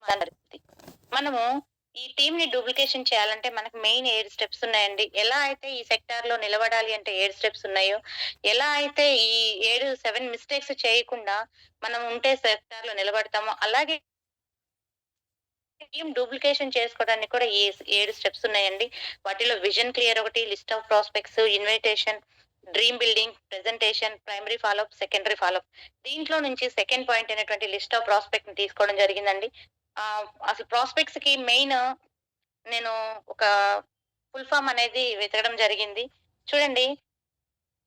దాని పరిస్థితి. మనము ఈ టీమ్‌ని డూప్లికేషన్ చేయాలంటే మనకు మెయిన్ 7 స్టెప్స్ ఉన్నాయండి. ఎలా అయితే ఈ సెక్టార్‌లో నిలబడాలి అంటే 7 స్టెప్స్ ఉన్నాయో, ఎలా అయితే ఈ 7 మిస్టేక్స్ చేయకుండా మనం ఉంటే సెక్టార్‌లో నిలబడతామో, అలాగే టీమ్ డూప్లికేషన్ చేసుకోవడానికి కూడా 7 స్టెప్స్ ఉన్నాయండి. వాటిలో విజన్ క్లియర్ ఒకటి, list of prospects, invitation, dream building, presentation, primary follow up, secondary follow up. దీంట్లో నుంచి సెకండ్ పాయింట్ అయినటువంటి లిస్ట్ ఆఫ్ ప్రాస్పెక్ట్‌ని తీసుకోవడం జరిగిందండి. అసలు ప్రాస్పెక్ట్స్‌కి మెయిన్ నేను ఒక ఫుల్ ఫార్మ్ అనేది వెతకడం జరిగింది. చూడండి,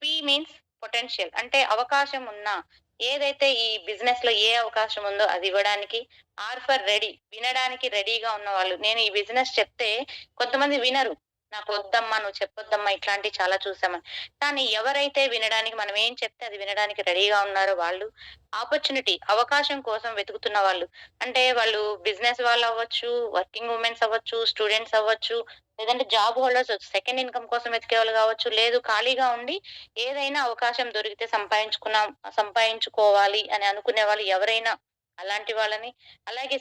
పి మీన్స్ పొటెన్షియల్, అంటే అవకాశం ఉన్నా, ఏదైతే ఈ బిజినెస్‌లో ఏ అవకాశం ఉందో అది ఇవ్వడానికి. ఆర్ ఫర్ రెడీ, వినడానికి రెడీగా ఉన్నవాళ్ళు. నేను ఈ బిజినెస్ చెప్తే కొంతమంది వినరు. "నాకొద్దమ్మా, నువ్వు చెప్పొద్దమ్మా" ఇట్లాంటివి చాలా చూసామని. కానీ ఎవరైతే వినడానికి, మనం ఏం చెప్తే అది వినడానికి రెడీగా ఉన్నారో వాళ్ళు. ఆపర్చునిటీ, అవకాశం కోసం వెతుకుతున్న వాళ్ళు. అంటే వాళ్ళు బిజినెస్ వాళ్ళవ్వచ్చు, వర్కింగ్ వుమెన్స్ అవ్వచ్చు, స్టూడెంట్స్ అవ్వచ్చు, లేదంటే జాబ్ హోల్డర్స్ సెకండ్ ఇన్‌కమ్ కోసం వెతికేవాళ్ళు గావచ్చు. లేదు, ఖాళీగా ఉండి ఏదైనా అవకాశం దొరికితే సంపాదించుకోవాలి అని అనుకునే వాళ్ళు ఎవరైనా అలాంటి వాళ్ళని. అలాగే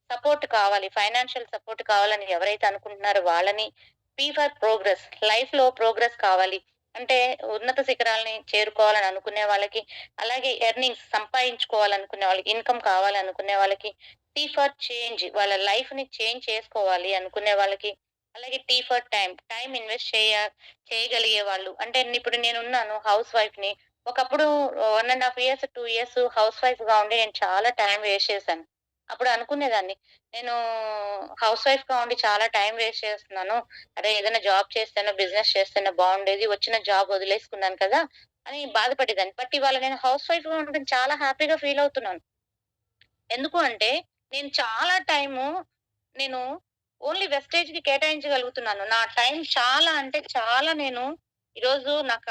సపోర్ట్ కావాలి, ఫైనాన్షియల్ సపోర్ట్ కావాలని ఎవరైతే అనుకుంటున్నారో వాళ్ళని. పి ఫర్ ప్రోగ్రెస్, లైఫ్‌లో ప్రోగ్రెస్ కావాలి. అంటే ఉన్నత శిఖరాల్ని చేరుకోవాలని అనుకునే వాళ్ళకి. అలాగే ఎర్నింగ్స్, సంపాదించుకోవాలనుకునే వాళ్ళకి, ఇన్‌కమ్ కావాలనుకునే వాళ్ళకి. టి ఫర్ చేంజ్, వాళ్ళ లైఫ్‌ని చేంజ్ చేసుకోవాలి అనుకునే వాళ్ళకి. అలాగే T for time, time invest చేయగలిగే వాళ్ళు. అంటే ఇప్పుడు నేనున్నాను హౌస్ వైఫ్‌ని. ఒకప్పుడు 1 ½ ఇయర్స్, 2 ఇయర్స్ హౌస్ వైఫ్‌గా ఉండి నేను చాలా టైమ్ వేస్ట్ చేశాను. అప్పుడు అనుకునేదాన్ని, నేను హౌస్ వైఫ్‌గా ఉండి చాలా టైమ్ వేస్ట్ చేస్తున్నాను. అరే, ఏదైనా జాబ్ చేస్తేనో, బిజినెస్ చేస్తేనో బావుండేది. వచ్చిన జాబ్ వదిలేసుకున్నాను కదా అని బాధపడేదాన్ని. బట్ ఇవాళ నేను హౌస్ వైఫ్‌గా ఉండడం చాలా హ్యాపీగా ఫీల్ అవుతున్నాను. ఎందుకు అంటే, నేను చాలా టైము నేను ఓన్లీ వెస్టేజ్‌కి కేటాయించగలుగుతున్నాను. నా టైం చాలా అంటే చాలా నేను ఈరోజు నాకు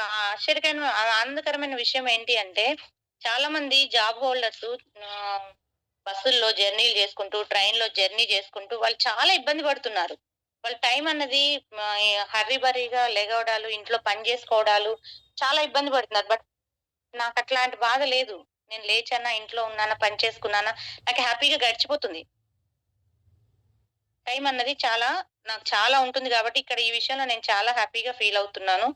ఆనందకరమైన విషయం ఏంటి అంటే, చాలామంది జాబ్ హోల్డర్సు ఆహ్, బస్సుల్లో జర్నీలు చేసుకుంటూ, ట్రైన్‌లో జర్నీ చేసుకుంటూ వాళ్ళు చాలా ఇబ్బంది పడుతున్నారు. వాళ్ళ టైం అన్నది హర్రీ బరీగా లెగవడాలు, ఇంట్లో పని చేసుకోవడాలు చాలా ఇబ్బంది పడుతున్నారు. బట్ నాకట్లాంటి బాధ లేదు. నేను లేచానా, ఇంట్లో ఉన్నానా, పని చేసుకున్నానా, నాకు హ్యాపీగా గడిచిపోతుంది. టైం అన్నది నాకు చాలా ఉంటుంది గాబట్టి, ఇక్కడ ఈ విషయంలో నేను చాలా హ్యాపీగా ఫీల్ అవుతున్నాను.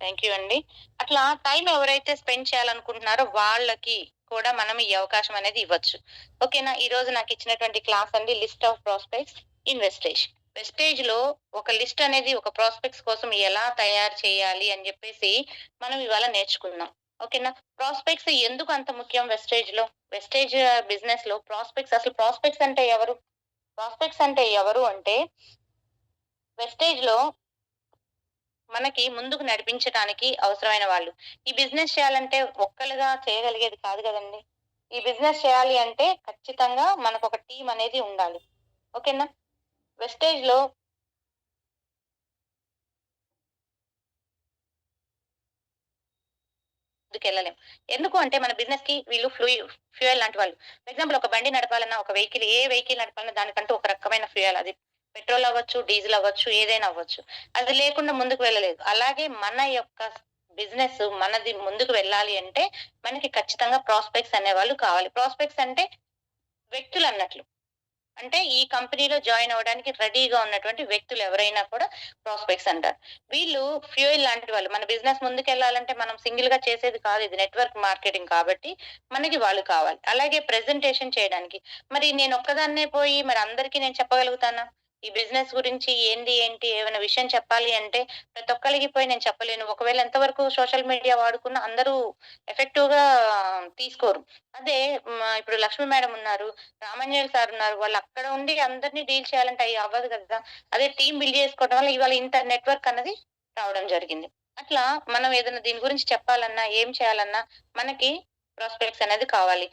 థాంక్ యూ అండి. అట్లా టైం ఎవరైతే స్పెండ్ చేయాలనుకుంటున్నారో వాళ్ళకి కూడా మనం ఈ అవకాశం అనేది ఇవ్వచ్చు. ఓకేనా? ఈరోజు నాకిచ్చినటువంటి క్లాస్ అండి, list of prospects in Vestige. వెస్టేజ్‌లో ఒక లిస్ట్ అనేది ఒక ప్రాస్పెక్ట్స్ కోసం ఎలా తయారు చేయాలి అని జెప్పేసి మనం ఇవాళ నేర్చుకుందాం. ఓకేనా? ప్రాస్పెక్ట్స్ ఎందుకు అంత ముఖ్యం వెస్టేజ్‌లో? వెస్టేజ్ బిజినెస్‌లో ప్రాస్పెక్ట్స్ అంటే ఎవరు? ప్రాస్పెక్ట్స్ అంటే ఎవరు అంటే, వెస్టేజ్‌లో మనకి ముందుకు నడిపించటానికి అవసరమైన వాళ్ళు. ఈ బిజినెస్ చేయాలంటే ఒక్కళ్ళుగా చేయగలిగేది కాదు గదండీ! ఈ బిజినెస్ చేయాలి అంటే ఖచ్చితంగా మనకొక టీమ్ అనేది ఉండాలి. ఓకేనా? వెస్టేజ్‌లో ముందుకెళ్ళలేం. ఎందుకు అంటే మన బిజినెస్‌కి వీళ్ళు ఫ్యూయల్ లాంటి వాళ్ళు. ఫర్ ఎగ్జాంపుల్, ఒక బండి నడపాలన్నా, ఒక వెహికల్ నడపాలన్నా దానికంటూ ఒక రకమైన ఫ్యూయల్ అది. పెట్రోల్ అవ్వచ్చు, డీజిల్ అవ్వచ్చు, ఏదైనా అవ్వచ్చు. అది లేకుండా ముందుకు వెళ్ళలేదు. అలాగే మన యొక్క బిజినెస్ మనది ముందుకు వెళ్ళాలి అంటే మనకి ఖచ్చితంగా ప్రాస్పెక్ట్స్ అనేవాళ్ళు కావాలి. ప్రాస్పెక్ట్స్ అంటే వ్యక్తులన్నట్లు. అంటే ఈ కంపెనీలో జాయిన్ అవ్వడానికి రెడీగా ఉన్నటువంటి వ్యక్తులు ఎవరైనా కూడా ప్రాస్పెక్ట్స్ అంటారు. వీళ్ళు ఫ్యూయల్ లాంటి వాళ్ళు. మన బిజినెస్ ముందుకెళ్ళాలంటే మనం సింగిల్‌గా చేసేది కాదు. ఇది నెట్వర్క్ మార్కెటింగ్ కాబట్టి మనకి వాళ్ళు కావాలి. అలాగే ప్రెజెంటేషన్ చేయడానికి. మరి నేనొక్కదాన్నే పోయి మరి అందరికి నేను చెప్పగలుగుతానా? ఈ బిజినెస్ గురించి ఏంటి ఏమైనా విషయం చెప్పాలి అంటే ప్రతి ఒక్కళ్ళకి పోయి నేను చెప్పలేను. ఒకవేళ ఎంతవరకు సోషల్ మీడియా వాడుకున్నా అందరూ ఎఫెక్టివ్‌గా తీసుకోరు. అదే ఇప్పుడు లక్ష్మి మేడమ్ ఉన్నారు. రామాంజనేయులు సార్ ఉన్నారు. వాళ్ళక్కడ ఉండి అందరిని డీల్ చేయాలంటే అవ్వదు కదా! అదే టీమ్ బిల్డ్ చేసుకోవడం వల్ల ఇవాళ ఇంత నెట్వర్క్ అన్నది రావడం జరిగింది. అట్లా మనం ఏదైనా దీని గురించి చెప్పాలన్నా, ఏం చేయాలన్నా మనకి ప్రాస్పెక్ట్స్ అనేది కావాలి.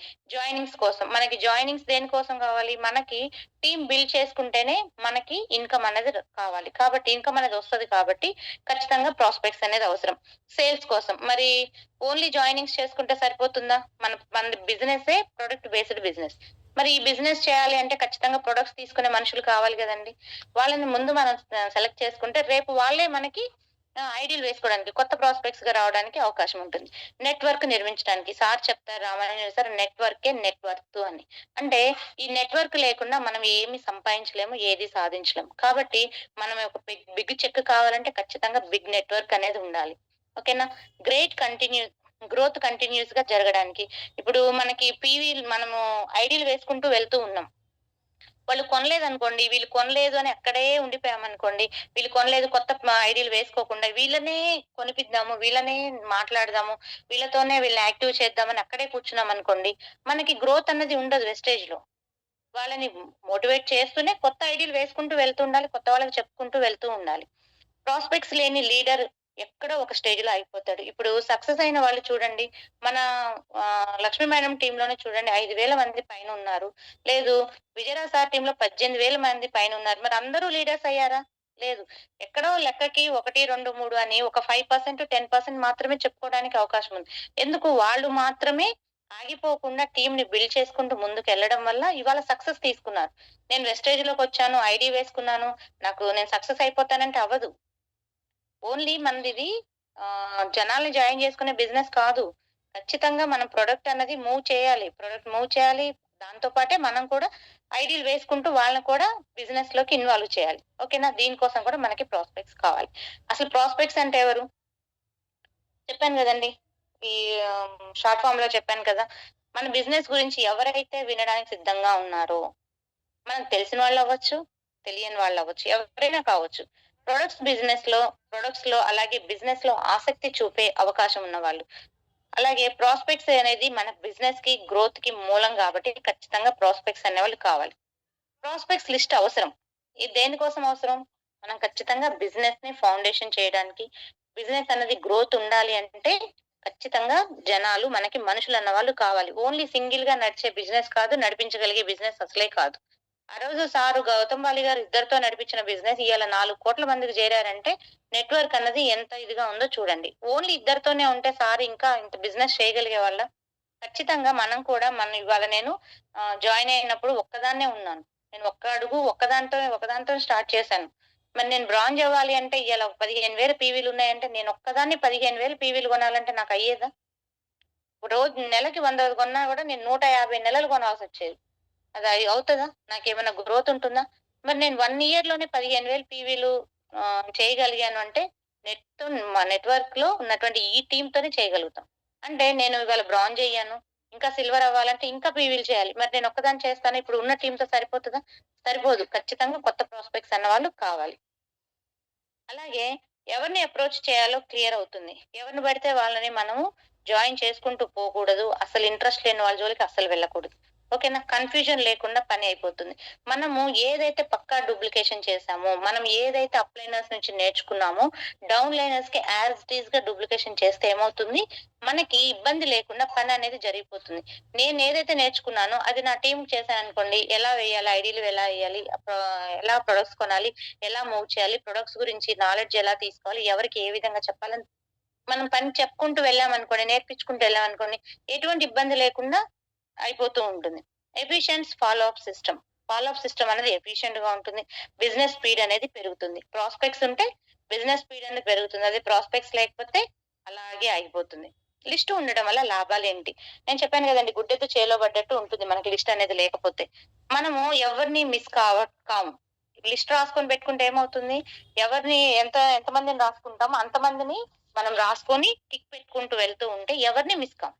జాయినింగ్స్ దేనికోసం కావాలి? మనకి టీమ్ బిల్డ్ చేసుకుంటేనే మనకి ఇన్‌కమ్ అనేది కావాలి. కాబట్టి ఇన్‌కమ్ అనేది వస్తది కాబట్టి ఖచ్చితంగా ప్రాస్పెక్ట్స్ అనేది అవసరం. సేల్స్ కోసం మరి ఓన్లీ జాయినింగ్స్ చేసుకుంటే సరిపోతుందా? మనది బిజినెస్సే ప్రొడక్ట్ బేస్డ్ బిజినెస్. మరి ఈ బిజినెస్ చేయాలి అంటే ఖచ్చితంగా ప్రొడక్ట్స్ తీసుకునే మనుషులు కావాలి గదండీ! వాళ్ళని ముందు మనం సెలెక్ట్ చేసుకుంటే రేపు వాళ్ళే మనకి ఐడీలు వేసుకోవడానికి, కొత్త ప్రాస్పెక్ట్స్‌గా రావడానికి అవకాశం ఉంటుంది. నెట్‌వర్క్ నిర్మించడానికి సార్ చెప్తారు రామానుజన్ సార్ నెట్‌వర్కే నెట్ వర్త్ అని. అంటే ఈ నెట్‌వర్క్ లేకుండా మనం ఏమి సంపాదించలేము, ఏది సాధించలేము. కాబట్టి మనం ఒక బిగ్ చెక్ కావాలంటే ఖచ్చితంగా బిగ్ నెట్‌వర్క్ అనేది ఉండాలి. ఓకేనా? గ్రేట్ కంటిన్యూ గ్రోత్ కంటిన్యూయస్‌గా జరగడానికి ఇప్పుడు మనకి మనము ఐడీలు వేసుకుంటూ వెళ్తూ ఉన్నాం. వాళ్ళు కొనలేదనుకోండి, వీళ్ళు కొనలేదు అని అక్కడే ఉండిపోయామనుకోండి, వీళ్ళు కొనలేదు కొత్త ఐడీలు వేసుకోకుండా వీళ్ళనే కొనిపిద్దాము, వీళ్ళనే మాట్లాడదాము, వీళ్ళని యాక్టివ్ చేద్దామని అక్కడే కూర్చున్నామనుకోండి, మనకి గ్రోత్ అన్నది ఉండదు వెస్టేజ్‌లో. వాళ్ళని మోటివేట్ చేస్తూనే కొత్త ఐడీలు వేసుకుంటూ వెళ్తూ ఉండాలి. కొత్త వాళ్ళకి చెప్పుకుంటూ వెళ్తూ ఉండాలి. ప్రాస్పెక్ట్స్ లేని లీడర్ ఎక్కడో ఒక స్టేజ్‌లో ఆగిపోతాడు. ఇప్పుడు సక్సెస్ అయిన వాళ్ళు చూడండి. మన లక్ష్మీ మేడం టీమ్‌లోనే చూడండి 5,000 మంది పైనున్నారు. లేదు విజయరావు సార్ టీమ్‌లో 18,000 మంది పైనున్నారు. మరి అందరూ లీడర్స్ అయ్యారా? లేదు. ఎక్కడో లెక్కకి 1, 2, 3 అని ఒక 5%, 10% మాత్రమే చెప్పుకోవడానికి అవకాశం ఉంది. ఎందుకు? వాళ్ళు మాత్రమే ఆగిపోకుండా టీమ్‌ని బిల్డ్ చేసుకుంటూ ముందుకెళ్ళడం వల్ల ఇవాళ సక్సెస్ తీసుకున్నారు. నేను వెస్టేజ్‌లోకొచ్చాను, ఐడీ వేసుకున్నాను, నేను సక్సెస్ అయిపోతానంటే అవ్వదు. ఓన్లీ మనదిది జనాల్ని జాయిన్ చేసుకునే బిజినెస్ కాదు. ఖచ్చితంగా మనం ప్రొడక్ట్ అన్నది మూవ్ చేయాలి. ప్రొడక్ట్ మూవ్ చేయాలి. దాంతో పాటే మనం కూడా ఐడీలు వేసుకుంటూ వాళ్ళని కూడా బిజినెస్‌లోకి ఇన్వాల్వ్ చేయాలి. ఓకేనా? దీనికోసం కూడా మనకి ప్రాస్పెక్ట్స్ కావాలి. అసలు ప్రాస్పెక్ట్స్ అంటే ఎవరు? చెప్పాను గదండీ! ఈ షార్ట్ ఫార్మ్‌లో చెప్పాను కదా! మన బిజినెస్ గురించి ఎవరైతే వినడానికి సిద్ధంగా ఉన్నారో మనకు తెలిసిన వాళ్ళవ్వచ్చు, తెలియని వాళ్ళవ్వచ్చు. ఎవరైనా కావచ్చు. ప్రొడక్ట్స్‌లో అలాగే బిజినెస్‌లో ఆసక్తి చూపే అవకాశం ఉన్నవాళ్ళు. అలాగే ప్రాస్పెక్ట్స్ అనేది మన బిజినెస్‌కి, గ్రోత్‌కి మూలం గాబట్టి ఖచ్చితంగా ప్రాస్పెక్ట్స్ అనేవాళ్ళు కావాలి. ప్రాస్పెక్ట్స్ లిస్ట్ అవసరం. ఇది దేనికోసం అవసరం? మనం ఖచ్చితంగా బిజినెస్‌ని ఫౌండేషన్ చేయడానికి, బిజినెస్ అన్నది గ్రోత్ ఉండాలి అంటే ఖచ్చితంగా జనాలు మనకి మనుషులన్న వాళ్ళు కావాలి. ఓన్లీ సింగిల్‌గా నడిచే బిజినెస్ కాదు, నడిపించగలిగే బిజినెస్ అసలే కాదు. ఆ రోజు సారు గౌతమ్ బాలి గారు ఇద్దరితో నడిపించిన బిజినెస్ ఇయాల 4,00,00,000 మందికి చేరారంటే నెట్‌వర్క్ అన్నది ఎంత ఇదిగా ఉందో చూడండి. ఓన్లీ ఇద్దరితోనే ఉంటే సార్ ఇంకా ఇంత బిజినెస్ చేయగలిగేవాళ్ళా? ఖచ్చితంగా మనం కూడా ఇవాళ నేను జాయిన్ అయినప్పుడు ఒక్కదాన్నే ఉన్నాను. నేను ఒక్క అడుగు ఒక్కదానితోనే స్టార్ట్ చేశాను. మరి నేను బ్రాంజ్ అవ్వాలి అంటే ఇయాల 15,000 పీవీలు ఉన్నాయంటే నేను ఒక్కదాన్ని 15,000 పీవీలు కొనాలంటే నాకు అయ్యేదా? నెలకి 100 కొన్నా కూడా నేను 150 నెలలు కొనాల్సొచ్చేది. అవుతదా? నాకేమన్నా గ్రోత్ ఉంటుందా? మరి నేను 1 ఇయర్‌లోనే 15,000 పీవీలు చేయగలిగాను అంటే మా నెట్‌వర్క్‌లో ఉన్నటువంటి ఈ టీమ్‌తోనే చేయగలుగుతాం. అంటే నేను ఇవాళ బ్రాంజ్ అయ్యాను. ఇంకా సిల్వర్ అవ్వాలంటే ఇంకా పీవీలు చేయాలి. మరి నేను ఒక్కదాన్ని చేస్తానా? ఇప్పుడు ఉన్న టీమ్‌తో సరిపోతదా? సరిపోదు. ఖచ్చితంగా కొత్త ప్రాస్పెక్ట్స్ అన్నవాళ్ళు కావాలి. అలాగే ఎవరిని అప్రోచ్ చేయాలో క్లియర్ అవుతుంది. ఎవరిని పడితే వాళ్ళని మనము జాయిన్ చేసుకుంటూ పోకూడదు. అసలు ఇంట్రెస్ట్ లేని వాళ్ళ జోలికి అస్సలు వెళ్ళకూడదు. ఓకేనా? కన్‌ఫ్యూజన్ లేకుండా పని అయిపోతుంది. మనము ఏదైతే పక్కా డూప్లికేషన్ చేశామో, మనం ఏదైతే అప్‌లైనర్స్ నుంచి నేర్చుకున్నామో, డౌన్‌లైనర్స్‌కి యాస్ ఇట్ ఈస్‌గా డూప్లికేషన్ చేస్తే ఏమవుతుంది? మనకి ఇబ్బంది లేకుండా పననేది జరిగిపోతుంది. నేనేదైతే నేర్చుకున్నానో అది నా టీమ్‌కి చేశాననుకోండి, ఎలా వేయాలి, ఐడీలు ఎలా ఎయ్యాలి, ఎలా ప్రొడక్ట్స్ కొనాలి, ఎలా మూవ్ చేయాలి, ప్రొడక్ట్స్ గురించి నాలెడ్జ్ ఎలా తీసుకోవాలి, ఎవరికి ఏ విధంగా చెప్పాలని మనం పని చెప్పుకుంటూ వెళ్ళామనుకోండి, నేర్పించుకుంటూ వెళ్ళామనుకోండి, ఎటువంటి ఇబ్బంది లేకుండా అయిపోతూ ఉంటుంది. Efficient follow up system. Follow up system అనేది ఎఫిషియెంట్‌గా ఉంటుంది. బిజినెస్ స్పీడ్ అనేది పెరుగుతుంది. ప్రాస్పెక్ట్స్ ఉంటే బిజినెస్ స్పీడ్ అనేది పెరుగుతుంది. అదే ప్రాస్పెక్ట్స్ లేకపోతే అలాగే ఆగిపోతుంది. లిస్ట్ ఉండడం వల్ల లాభాలేంటి? నేను చెప్పాను గదండీ! గుడ్డెతో చేలో పడ్డట్టు ఉంటుంది మనకి లిస్ట్ అనేది లేకపోతే. మనము ఎవరిని మిస్ కాము. లిస్ట్ రాసుకొని పెట్టుకుంటే ఏమవుతుంది? ఎంతమందిని రాసుకుంటామో అంతమందిని మనం రాసుకొని టిక్ పెట్టుకుంటూ వెళ్తూ ఉంటే ఎవరిని మిస్ కాం.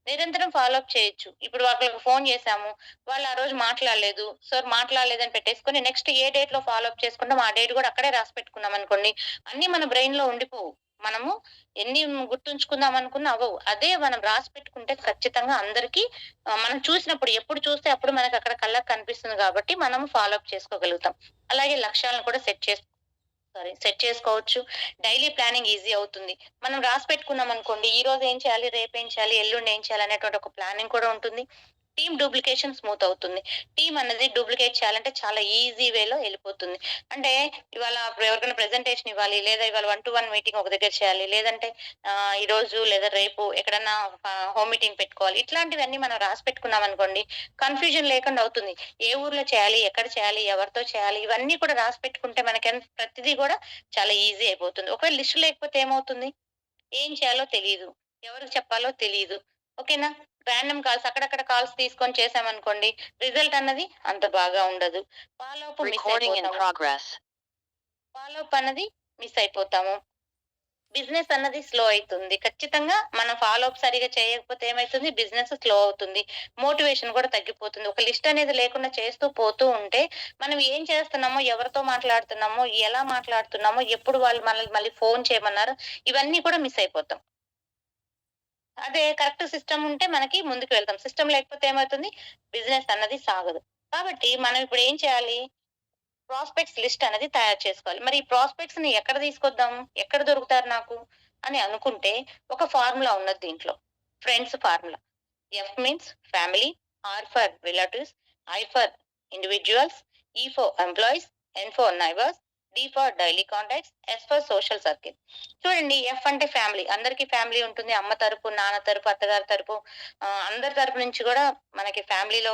నిరంతరం ఫాలో అప్ చేయొచ్చు. ఇప్పుడు వాళ్ళకి ఫోను చేసాము. వాళ్ళు ఆ రోజు మాట్లాడలేదు. సార్ మాట్లాడలేదని పెట్టేసుకొని నెక్స్ట్ ఏ డేట్‌లో ఫాలో అప్ చేసుకుంటాం ఆ డేట్ గూడా అక్కడే రాసి పెట్టుకున్నామనుకోండి, అన్నీ మన బ్రెయిన్‌లో ఉండిపోవు. మనము ఎన్ని గుర్తుంచుకుందాం అనుకున్నా అవ్వవు. అదే మనం రాసి పెట్టుకుంటే ఖచ్చితంగా అందరికి మనం చూసినప్పుడు ఎప్పుడు చూస్తే అప్పుడు మనకక్కడ కళ్ళకి కనిపిస్తుంది గాబట్టి మనము ఫాలో అప్ చేసుకోగలుగుతాం. అలాగే లక్ష్యాలను కూడా సెట్ చేసుకోవచ్చు. డైలీ ప్లానింగ్ ఈజీ అవుతుంది. మనం రాసి పెట్టుకున్నామనుకోండి, ఈరోజు ఏం చేయాలి, రేపేం చేయాలి, ఎల్లుండి ఏం చేయాలి అనేటువంటి ఒక ప్లానింగ్ కూడా ఉంటుంది. టీమ్ డూప్లికేషన్ స్మూత్ అవుతుంది. టీమ్ అన్నది డూప్లికేట్ చేయాలంటే చాలా ఈజీ వేలో ఎళ్ళిపోతుంది. అంటే ఇవాళ ఎవరికైనా ప్రెజెంటేషన్ ఇవ్వాలి, లేదా ఇవాళ 1-1 మీటింగ్ ఒక దగ్గర చేయాలి. లేదంటే ఈరోజు లేదా రేపు ఎక్కడన్నా హోమ్ మీటింగ్ పెట్టుకోవాలి. ఇట్లాంటివన్నీ మనం రాసి పెట్టుకున్నామనుకోండి, కన్‌ఫ్యూజన్ లేకుండా అవుతుంది. ఏ ఊర్లో చేయాలి, ఎక్కడ చేయాలి, ఎవరితో చేయాలి, ఇవన్నీ కూడా రాసి పెట్టుకుంటే ప్రతిదీ గూడా చాలా ఈజీ అయిపోతుంది. ఒకవేళ లిస్ట్ లేకపోతే ఏమవుతుంది? ఏం చేయాలో తెలీదు. ఎవరికి చెప్పాలో తెలీదు. ఓకేనా? రాండమ్ కాల్స్ అక్కడక్కడ కాల్స్ తీసుకొని చేశామనుకోండి, రిజల్ట్ అన్నది అంత బాగా ఉండదు. ఫాలో అప్ మిస్ అయిపోతాము. ఫాలో అప్ అన్నది మిస్ అయిపోతాము. బిజినెస్ అన్నది స్లో అయితుంది. ఖచ్చితంగా మనం ఫాలో అప్ సరిగ్గా చేయకపోతే ఏమైతుంది? బిజినెస్ స్లో అవుతుంది. మోటివేషన్ కూడా తగ్గిపోతుంది. ఒక లిస్ట్ అనేది లేకుండా చేస్తూ పోతూ ఉంటే, మనం ఏం చేస్తున్నామో, ఎవరితో మాట్లాడుతున్నామో, ఎలా మాట్లాడుతున్నామో, ఎప్పుడు వాళ్ళు మనల్ని మళ్ళీ ఫోను చేయమన్నారు, ఇవన్నీ కూడా మిస్ అయిపోతాం. అదే కరెక్ట్ సిస్టమ్ ఉంటే మనకి ముందుకు వెళ్తాం. సిస్టమ్ లేకపోతే ఏమవుతుంది? బిజినెస్ అన్నది సాగదు. కాబట్టి మనం ఇప్పుడు ఏం చేయాలి? ప్రాస్పెక్ట్స్ లిస్ట్ అనేది తయారు చేసుకోవాలి. మరి ఈ ప్రాస్పెక్ట్స్‌ని ఎక్కడ తీసుకొద్దాం? ఎక్కడ దొరుకుతారు నాకు? అని అనుకుంటే ఒక ఫార్ములా ఉన్నది దీంట్లో. Friends formula. F means family, R for relatives, I for individuals, E for employees, N for neighbours, D for daily contacts, S for social circle. చూడండి ఎఫ్ అంటే ఫ్యామిలీ. అందరికీ ఫ్యామిలీ ఉంటుంది. అమ్మ తరపు, నాన్న తరపు, అత్తగారి తరపు అందరి తరపు నుంచి గూడా మనకి ఫ్యామిలీలో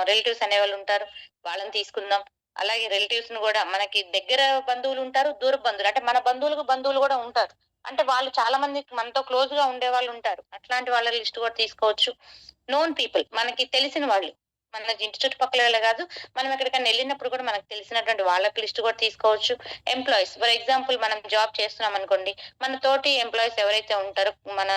రిలేటివ్స్ అనేవాళ్ళు ఉంటారు. వాళ్ళని తీసుకుందాం. అలాగే రిలేటివ్స్‌ని గూడా మనకి దగ్గర బంధువులుంటారు. దూరపు బంధువులు అంటే మన బంధువులకు బంధువులు గూడా ఉంటారు. అంటే వాళ్ళు చాలా మంది మనతో క్లోజ్‌గా ఉండేవాళ్ళుంటారు. అట్లాంటి వాళ్ళ లిస్ట్ కూడా తీసుకోవచ్చు. నోన్ పీపుల్ మనకి తెలిసిన వాళ్ళు. మన ఇంటి చుట్టుపక్కలోళ్ళే గాదు. మనం ఎక్కడికైనా ఎళ్ళినప్పుడు కూడా మనకు తెలిసినటువంటి వాళ్ళకి లిస్ట్ కూడా తీసుకోవచ్చు. ఎంప్లాయీస్ ఫర్ ఎగ్జాంపుల్ మనం జాబ్ చేస్తున్నామనుకోండి. మన తోటి ఎంప్లాయీస్ ఎవరైతే ఉంటారో మన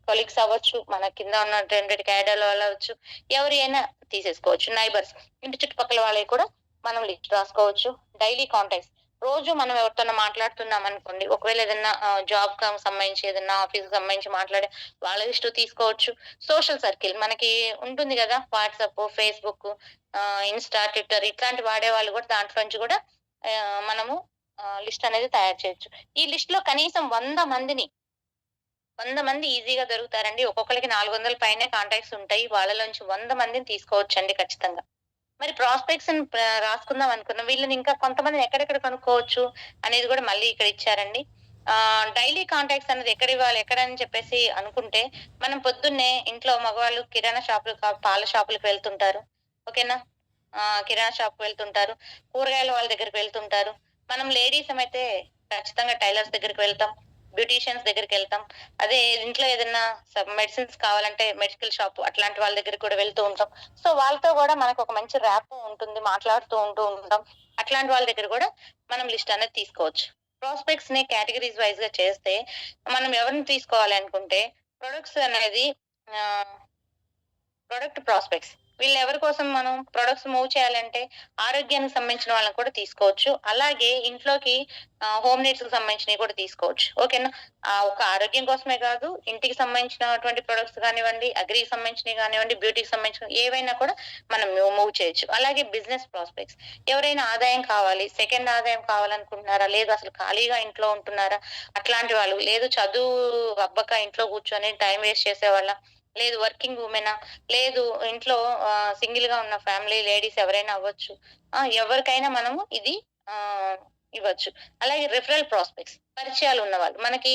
కొలీగ్స్ అవ్వచ్చు, మన కింద ఉన్నటువంటి క్యాడర్ వాళ్ళవచ్చు, ఎవరి అయినా తీసేసుకోవచ్చు. నైబర్స్ ఇంటి చుట్టుపక్కల వాళ్ళయి కూడా మనం లిస్ట్ రాసుకోవచ్చు. డైలీ కాంటాక్ట్స్ రోజు మనం ఎవరితోనో మాట్లాడుతున్నామనుకోండి. ఒకవేళ ఏదన్నా జాబ్‌కి సంబంధించి ఏదన్నా ఆఫీస్‌కి సంబంధించి మాట్లాడే వాళ్ళ లిస్ట్ తీసుకోవచ్చు. సోషల్ సర్కిల్ మనకి ఉంటుంది గదా! వాట్సాప్, ఫేస్‌బుక్, ఇన్‌స్టా, ట్విట్టర్ ఇట్లాంటి వాడేవాళ్ళు గూడా దాంట్లో నుంచి గూడా మనము లిస్ట్ అనేది తయారు చేయొచ్చు. ఈ లిస్ట్‌లో కనీసం 100 మంది ఈజీగా దొరుకుతారండి. ఒక్కొక్కళ్ళకి 400 పైనే కాంటాక్ట్స్ ఉంటాయి. వాళ్ళలోంచి 100 మందిని తీసుకోవచ్చండి ఖచ్చితంగా. మరి ప్రాస్పెక్ట్స్‌ని రాసుకుందాం అనుకున్నాం. వీళ్ళని ఇంకా కొంతమందిని ఎక్కడెక్కడ కనుక్కోవచ్చు అనేది గూడా మళ్ళీ ఇక్కడ ఇచ్చారండి. డైలీ కాంటాక్ట్స్ అన్నది ఎక్కడివ్వాలి, ఎక్కడని చెప్పేసి అనుకుంటే, మనం పొద్దున్నే ఇంట్లో మగవాళ్ళు కిరాణా షాపులు పాల షాపులకి వెళ్తుంటారు. ఓకేనా? కిరాణా షాప్‌కి వెళ్తుంటారు. కూరగాయల వాళ్ళ దగ్గరికి వెళ్తుంటారు. మనం లేడీసమైతే ఖచ్చితంగా టైలర్స్ దగ్గరికి వెళ్తాం. బ్యూటీషియన్స్ దగ్గరికెళ్తాం. అదే ఇంట్లో ఏదన్నా మెడిసిన్స్ కావాలంటే మెడికల్ షాప్ అట్లాంటి వాళ్ళ దగ్గరికి కూడా వెళ్తూ ఉంటాం. సో, వాళ్ళతో గూడా మనకొక మంచి ర్యాపో ఉంటుంది. మాట్లాడుతూ ఉంటాం. అట్లాంటి వాళ్ళ దగ్గర గూడా మనం లిస్ట్ అనేది తీసుకోవచ్చు. ప్రాస్పెక్ట్స్‌ని కేటగరీస్ వైస్‌గా చేస్తే, మనం ఎవరిని తీసుకోవాలి అనుకుంటే, ప్రొడక్ట్స్ అనేది ఆహ్ ప్రొడక్ట్ ప్రాస్పెక్ట్స్. వీళ్ళెవరి కోసం మనం ప్రొడక్ట్స్ మూవ్ చేయాలంటే, ఆరోగ్యానికి సంబంధించిన వాళ్ళని కూడా తీసుకోవచ్చు. అలాగే ఇంట్లోకి హోమ్ నీడ్స్‌కి సంబంధించినవి కూడా తీసుకోవచ్చు. ఓకేనా? ఒక ఆరోగ్యం కోసమే కాదు, ఇంటికి సంబంధించినటువంటి ప్రొడక్ట్స్ గానివ్వండి, అగ్రికి సంబంధించినవి గానివ్వండి, బ్యూటీకి సంబంధించినవి ఏవైనా కూడా మనం మూవ్ చేయొచ్చు. అలాగే బిజినెస్ ప్రాస్పెక్ట్స్. ఎవరైనా ఆదాయం కావాలి, సెకండ్ ఆదాయం కావాలనుకుంటున్నారా? లేదు అసలు ఖాళీగా ఇంట్లో ఉంటున్నారా? అట్లాంటి వాళ్ళు. లేదు చదువు అబ్బక ఇంట్లో కూర్చొని టైమ్ వేస్ట్ చేసేవాళ్ళా? లేదు వర్కింగ్ వుమెనా? లేదు ఇంట్లో సింగిల్‌గా ఉన్న ఫ్యామిలీ లేడీస్ ఎవరైనా అవ్వచ్చు. ఎవరికైనా మనము ఇది ఆహ్, ఇవ్వచ్చు. అలాగే రిఫరల్ ప్రాస్పెక్ట్స్ పరిచయాలు ఉన్నవాళ్ళు. మనకి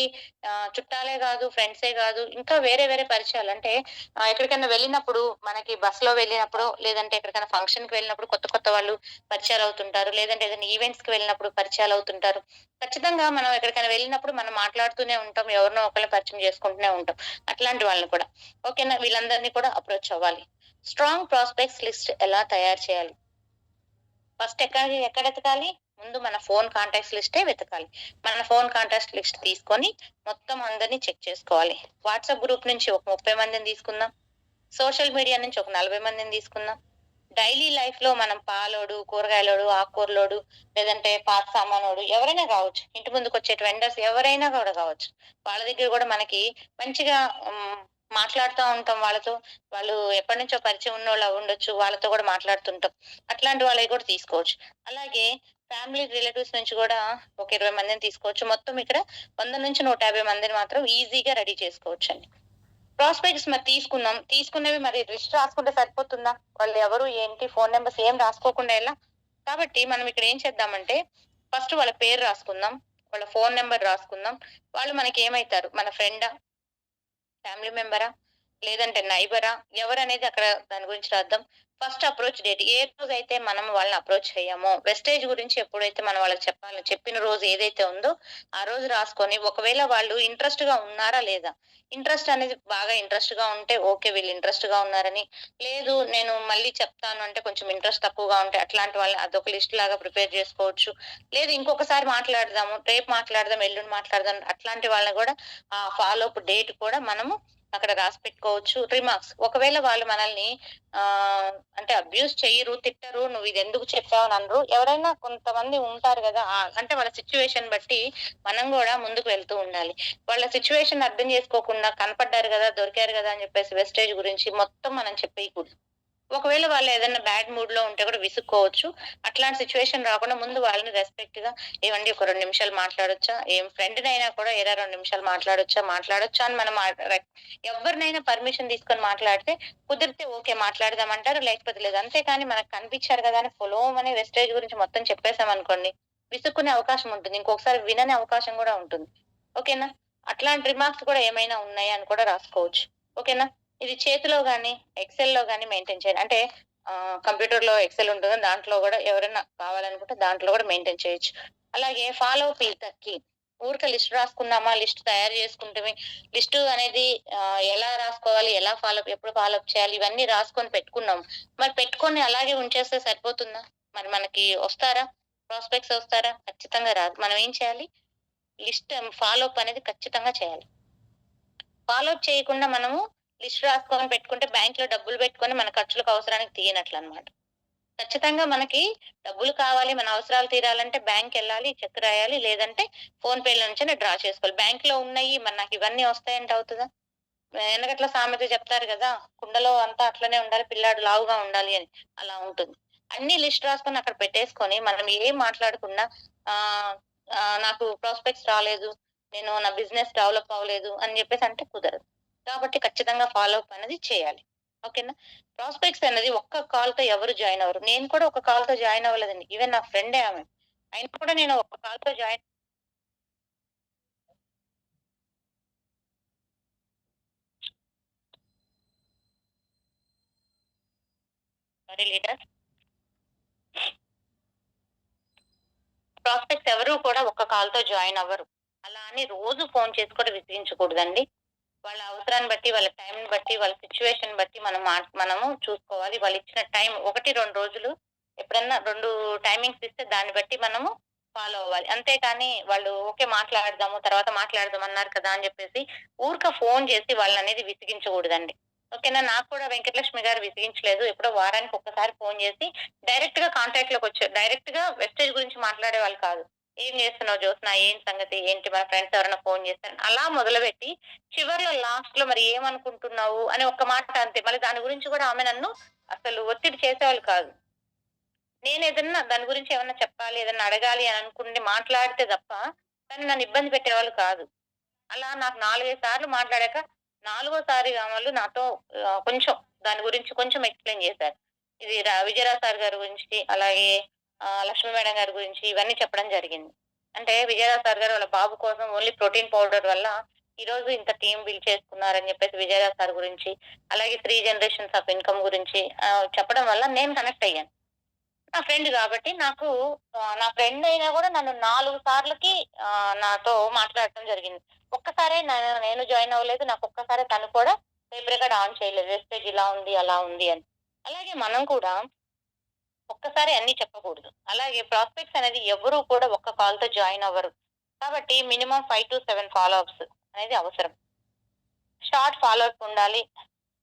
చుట్టాలే గాదు, ఫ్రెండ్సే గాదు, ఇంకా వేరే వేరే పరిచయాలు అంటే ఎక్కడికైనా వెళ్ళినప్పుడు మనకి బస్‌లో వెళ్ళినప్పుడో, లేదంటే ఎక్కడికైనా ఫంక్షన్‌కి వెళ్ళినప్పుడు కొత్త కొత్త వాళ్ళు పరిచయాలవుతుంటారు. లేదంటే ఏదైనా ఈవెంట్స్‌కి వెళ్ళినప్పుడు పరిచయాలవుతుంటారు. ఖచ్చితంగా మనం ఎక్కడికైనా వెళ్ళినప్పుడు మనం మాట్లాడుతూనే ఉంటాం. ఎవరినో ఒకళ్ళని పరిచయం చేసుకుంటూనే ఉంటాం. అట్లాంటి వాళ్ళని కూడా. ఓకేనా? వీళ్ళందరిని కూడా అప్రోచ్ అవ్వాలి. స్ట్రాంగ్ ప్రాస్పెక్ట్స్ లిస్ట్ ఎలా తయారు చేయాలి? ఫస్ట్ ఎక్కడెతకాలి? ముందు మన ఫోను కాంటాక్ట్స్ లిస్టే వెతకాలి. మన ఫోను కాంటాక్ట్స్ లిస్ట్ తీసుకొని మొత్తం అందరిని చెక్ చేసుకోవాలి. వాట్సాప్ గ్రూప్ నుంచి ఒక 30 మందిని తీసుకుందాం. సోషల్ మీడియా నుంచి ఒక 40 మందిని తీసుకుందాం. డైలీ లైఫ్‌లో మనం పాలోడు, కూరగాయలోడు, ఆకుకూరలోడు, లేదంటే పాత సామానోడు ఎవరైనా గావచ్చు. ఇంటి ముందుకొచ్చే వెండర్స్ ఎవరైనా గూడా గావచ్చు. వాళ్ళ దగ్గర గూడా మనకి మంచిగా మాట్లాడుతా ఉంటాం వాళ్ళతో. వాళ్ళు ఎప్పటినుంచో పరిచయం ఉన్నోళ్ళు అవ్వుండొచ్చు. వాళ్ళతో గూడా మాట్లాడుతుంటాం. అట్లాంటి వాళ్ళయి గూడా తీసుకోవచ్చు. అలాగే ఫ్యామిలీ రిలేటివ్స్ నుంచి గూడా ఒక 20 మందిని తీసుకోవచ్చు. మొత్తం ఇక్కడ 100-150 మందిని మాత్రం ఈజీగా రెడీ చేసుకోవచ్చండి. ప్రాస్పెక్ట్స్ మరి తీసుకున్నాం. తీసుకున్నవి మరి లిస్ట్ రాసుకుంటే సరిపోతుందా? వాళ్ళు ఎవరు, ఏంటి, ఫోను నంబర్స్ ఏం రాసుకోకుండా ఎలా? కాబట్టి మనం ఇక్కడ ఏం చేద్దామంటే, ఫస్ట్ వాళ్ళ పేరు రాసుకుందాం. వాళ్ళ ఫోను నంబర్ రాసుకుందాం. వాళ్ళు మనకేమైతారు? మన ఫ్రెండా? ఫ్యామిలీ మెంబరా? లేదంటే నైబరా? ఎవరనేది అక్కడ దాని గురించి రాద్దాం. First approach date. ఏ రోజైతే మనం వాళ్ళని అప్రోచ్ అయ్యామో, వెస్టేజ్ గురించి ఎప్పుడైతే మనం వాళ్ళకి చెప్పిన రోజు ఏదైతే ఉందో, ఆ రోజు రాసుకొని ఒకవేళ వాళ్ళు ఇంట్రెస్ట్‌గా ఉన్నారా లేదా? ఇంట్రెస్ట్ అనేది బాగా ఇంట్రెస్ట్‌గా ఉంటే ఓకే. వీళ్ళు ఇంట్రెస్ట్‌గా ఉన్నారని. లేదు నేను మళ్ళీ చెప్తాను అంటే కొంచెం ఇంట్రెస్ట్ తక్కువగా ఉంటే అట్లాంటి వాళ్ళని అదొక లిస్ట్ లాగా ప్రిపేర్ చేసుకోవచ్చు. లేదు ఇంకొకసారి మాట్లాడదాము. రేపు మాట్లాడదాం, ఎల్లుండి మాట్లాడదాం అట్లాంటి వాళ్ళని గూడా ఆ ఫాలో అప్ డేట్ కూడా మనము అక్కడ రాసి పెట్టుకోవచ్చు. రిమార్క్స్ ఒకవేళ వాళ్ళు మనల్ని అంటే అబ్యూజ్ చెయ్యరు, తిట్టరు. "నువ్విదెందుకు చెప్పావు" అని అనరు. ఎవరైనా కొంతమంది ఉంటారు గదా! అంటే వాళ్ళ సిట్యుయేషన్ బట్టి మనం గూడా ముందుకు వెళ్తూ ఉండాలి. వాళ్ళ సిట్యుయేషన్ అర్థం చేసుకోకుండా కనపడ్డారు గదా! దొరికారు గదా! అని జెప్పేసి వెస్టేజ్ గురించి మొత్తం మనం చెప్పేయకూడదు. ఒకవేళ వాళ్ళేదన్నా బ్యాడ్ మూడ్‌లో ఉంటే గూడా విసుక్కోవచ్చు. అట్లాంటి సిట్యుయేషన్ రాకుండా ముందు వాళ్ళని రెస్పెక్ట్‌గా "ఏవండీ ఒక 2 నిమిషాలు మాట్లాడొచ్చా? ఫ్రెండ్‌నైనా కూడా ఏరా 2 నిమిషాలు మాట్లాడొచ్చా? మాట్లాడొచ్చా?" అని మనం ఎవ్వరినైనా పర్మిషన్ తీసుకొని మాట్లాడితే కుదిరితే ఓకే. మాట్లాడదామంటారు. లేకపోతే లేదు. అంతేకాని మనకు కనిపిచ్చారు గదా! అని పొలోమని వెస్టేజ్ గురించి మొత్తం చెప్పేసామనుకోండి, విసుక్కునే అవకాశం ఉంటుంది. ఇంకొకసారి వినని అవకాశం గూడా ఉంటుంది. ఓకేనా? అట్లాంటి రిమార్క్స్ కూడా ఏమైనా ఉన్నాయా అని కూడా రాసుకోవచ్చు. ఓకేనా? ఇది చేతిలో గాని, ఎక్సెల్‌లో గాని మెయింటైన్ చేయాలి. అంటే కంప్యూటర్‌లో ఎక్సెల్ ఉంటుంది. దాంట్లో గూడా ఎవరైనా కావాలనుకుంటే దాంట్లో గూడా మెయింటైన్ చేయొచ్చు. అలాగే follow up is the key. ఊరికే లిస్ట్ రాసుకున్నామా, లిస్ట్ తయారు చేసుకుంటమే లిస్టు అనేది ఎలా రాసుకోవాలి, ఎలా ఎప్పుడు ఫాలో అప్ చేయాలి ఇవన్నీ రాసుకొని పెట్టుకున్నాం. మరి పెట్టుకొని అలాగే ఉంచేస్తే సరిపోతుందా? మరి మనకి వస్తారా? ప్రాస్పెక్ట్స్ వస్తారా? ఖచ్చితంగా రాదు. మనం ఏం చేయాలి? లిస్ట్ ఫాలో అప్ అనేది ఖచ్చితంగా చేయాలి. ఫాలో అప్ చేయకుండా మనము లిస్ట్ రాసుకొని పెట్టుకుంటే బ్యాంక్‌లో డబ్బులు పెట్టుకొని మన ఖర్చులకు అవసరానికి తీయనట్లన్నమాట. ఖచ్చితంగా మనకి డబ్బులు కావాలి, మన అవసరాలు తీరాలంటే బ్యాంక్‌కెళ్ళాలి, చెక్ రాయాలి. లేదంటే ఫోన్‌పే‌లో నుంచైనా డ్రా చేసుకోవాలి. బ్యాంక్‌లో ఉన్నయి మరి నాకివన్నీ వస్తాయంటే అవుతదా? వెనకట్ల సామెత చెప్తారు గదా! కుండలో అంతా అట్లనే ఉండాలి, పిల్లాడు లావుగా ఉండాలి అని. అలా ఉంటుంది. అన్నీ లిస్ట్ రాసుకొని అక్కడ పెట్టేసుకొని, మనం ఏం మాట్లాడకుండా ఆహ్, నాకు ప్రాస్పెక్ట్స్ రాలేదు. నా బిజినెస్ డెవలప్ అవ్వలేదు అని జెప్పేసి అంటే కుదరదు. కాబట్టి ఖచ్చితంగా ఫాలో అప్ అనేది చేయాలి. ఓకేనా? ప్రాస్పెక్ట్స్ అనేది ఒక్క కాల్‌తో ఎవరు జాయిన్ అవ్వరు. నేను కూడా ఒక కాల్‌తో జాయిన్ అవ్వలేదండి. ఈవెన్ నా ఫ్రెండే ఆమె. అయినా కూడా నేను ఒక్క కాల్‌తో జాయిన్ సారీ లీడర్. ప్రాస్పెక్ట్స్ ఎవరు కూడా ఒక్క కాల్‌తో జాయిన్ అవ్వరు. అలా అని రోజు ఫోను చేసి కూడా విసిగించకూడదండి. వాళ్ళ అవసరాన్ని బట్టి, వాళ్ళ టైంని బట్టి, వాళ్ళ సిట్యుయేషన్ బట్టి మనము చూసుకోవాలి. వాళ్ళిచ్చిన టైం 1, 2 రోజులు ఎప్పుడన్నా 2 టైమింగ్స్ ఇస్తే దాన్ని బట్టి మనము ఫాలో అవ్వాలి. అంతేకాని వాళ్ళు ఓకే. మాట్లాడదాము, తర్వాత మాట్లాడదాం అన్నారు కదా! అని జెప్పేసి ఊరికే ఫోను చేసి వాళ్ళననేది విసిగించగూడదండి. ఓకేనా? నాకు కూడా వెంకటలక్ష్మి గారు విసిగించలేదు. ఎప్పుడో వారానికి ఒక్కసారి ఫోను జేసి డైరెక్ట్‌గా కాంటాక్ట్‌లోకొచ్చారు. డైరెక్ట్‌గా వెస్టేజ్ గురించి మాట్లాడేవాళ్ళు కాదు. "ఏం జేస్తున్నావు జ్యోత్స్న? ఏం సంగతి? ఏంటి మన ఫ్రెండ్స్ ఎవరైనా ఫోను చేశారా?" అలా మొదలుపెట్టి చివర్లో లాస్ట్‌లో మరి ఏమనుకుంటున్నావు అని ఒక్క మాట అంతే. మళ్ళీ దాని గురించి గూడా ఆమె నన్ను అసలు ఒత్తిడి చేసేవాళ్ళు కాదు. నేనేదన్నా దాని గురించి ఏమన్నా చెప్పాలి, ఏదన్నా అడగాలి అని అనుకుంటే మాట్లాడితే తప్ప, తను నన్ను ఇబ్బంది పెట్టేవాళ్ళు కాదు. అలా నాకు 4, 5 సార్లు మాట్లాడాక, నాలుగోసారి వాళ్ళు నాతో కొంచెం దాని గురించి కొంచెం ఎక్స్‌ప్లెయిన్ చేశారు. ఇది విజయరావు సార్ గారి గురించి, అలాగే లక్ష్మీ మేడం గారి గురించి ఇవన్నీ చెప్పడం జరిగింది. అంటే విజయరావు సార్ గారు వాళ్ళ బాబు కోసం ఓన్లీ ప్రోటీన్ పౌడర్ వల్ల ఈరోజు ఇంత టీమ్ బిల్డ్ చేసుకున్నారని చెప్పేసి విజయరావు సార్ గురించి, అలాగే 3 జనరేషన్స్ ఆఫ్ ఇన్‌కమ్ గురించి చెప్పడం వల్ల నేను కనెక్ట్ అయ్యాను. నా ఫ్రెండ్ గాబట్టి నాకు నా ఫ్రెండ్ అయినా గూడా నన్ను 4 సార్లకి నాతో మాట్లాడటం జరిగింది. ఒక్కసారే నేను జాయిన్ అవ్వలేదు. నాకొక్కసారే తను కూడా టేప్ రికార్డ్ ఆన్ చేయలేదు. వెస్టేజ్ ఇలా ఉంది, అలా ఉంది అని. అలాగే మనం కూడా ఒక్కసారి అన్నీ చెప్పకూడదు. అలాగే ప్రాస్పెక్ట్స్ అనేది ఎవ్వరు కూడా ఒక్క కాల్‌తో జాయిన్ అవ్వరు. కాబట్టి మినిమమ్ 5-7 ఫాలో అప్స్ అనేది అవసరం. షార్ట్ ఫాలో అప్ ఉండాలి.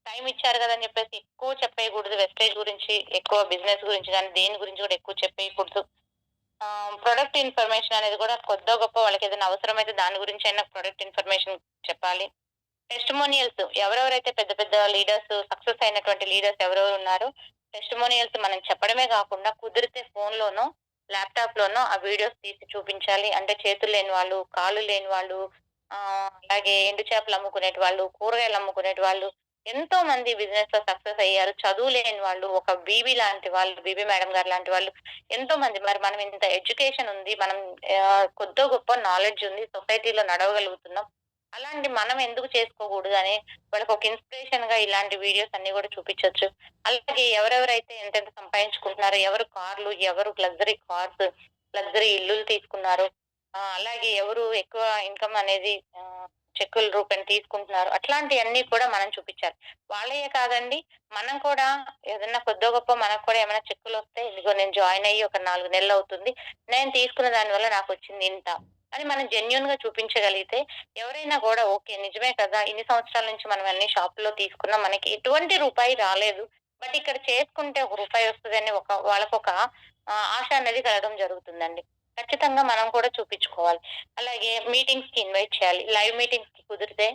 టైమ్ ఇచ్చారు గదా! అని జెప్పేసి ఎక్కువ చెప్పేయగూడదు. వెస్టేజ్ గురించి, ఎక్కువ బిజినెస్ గురించి గాని, దేని గురించి గూడా ఎక్కువ చెప్పేయకూడదు. ప్రొడక్ట్ ఇన్ఫర్మేషన్ అనేది గూడా కొద్దో గొప్పో వాళ్ళకేదైనా అవసరమైతే దాని గురించైనా ప్రొడక్ట్ ఇన్ఫర్మేషన్ చెప్పాలి. టెస్టిమోనియల్స్ ఎవరెవరైతే పెద్ద పెద్ద లీడర్స్, సక్సెస్ అయినటువంటి లీడర్స్ ఎవరెవరు ఉన్నారో, టెస్టిమోనియల్స్ మనం చెప్పడమే గాకుండా కుదిరితే ఫోన్‌లోనో, ల్యాప్‌టాప్‌లోనో ఆ వీడియోస్ తీసి చూపించాలి. అంటే చేతులు లేని వాళ్ళు, కాళ్ళు లేని వాళ్ళు, అలాగే ఎండు చేపలు అమ్ముకునేటివాళ్ళు, కూరగాయలు అమ్ముకునేటివాళ్ళు, ఎంతో మంది బిజినెస్‌లో సక్సెస్ అయ్యారు. చదువు లేని వాళ్ళు, ఒక బీబీ లాంటి వాళ్ళు, బీబీ మేడం గారు లాంటి వాళ్ళు ఎంతో మంది. మరి మనం ఇంత ఎడ్యుకేషన్ ఉంది. మనం కొద్దో గొప్పో నాలెడ్జ్ ఉంది. సొసైటీలో నడవగలుగుతున్నాం. అలాంటి మనం ఎందుకు చేసుకోకూడదని వాళ్ళకొక ఇన్‌స్పిరేషన్‌గా ఇలాంటి వీడియోస్ అన్నీ గూడా చూపిచ్చొచ్చు. అలాగే ఎవరెవరైతే ఎంతెంత సంపాదించుకుంటున్నారో, ఎవరు కార్లు, ఎవరు లగ్జరీ కార్స్, లగ్జరీ ఇల్లులు తీసుకున్నారో, అలాగే ఎవరు ఎక్కువ ఇన్‌కమ్ అనేది చెక్కుల రూపాన తీసుకుంటున్నారు. అట్లాంటియన్నీ కూడా మనం చూపిచ్చాలి. వాళ్ళయే కాదండి, మనం కూడా ఏదన్నా కొద్దో గొప్పో మనకు కూడా ఏమైనా చెక్కులొస్తే, ఇదిగో నేను జాయిన్ అయ్యి ఒక 4 నెలలవుతుంది. నేను తీసుకున్న దాని వల్ల నాకొచ్చింది ఇంత అని మనం జెన్యూన్‌గా చూపించగలిగితే, ఎవరైనా గూడా ఓకే. నిజమే కదా! ఇన్ని సంవత్సరాల నుంచి మనం అన్ని షాపుల్లో తీసుకున్నాం. మనకి ఎటువంటి రూపాయి రాలేదు. బట్ ఇక్కడ చేసుకుంటే ఒక రూపాయి వస్తదని వాళ్ళకొక ఆశ అనేది కలగడం జరుగుతుందండి. ఖచ్చితంగా మనం కూడా చూపిచ్చుకోవాలి. అలాగే మీటింగ్స్‌కి ఇన్వైట్ చేయాలి. లైవ్ మీటింగ్స్‌కి కుదిరితే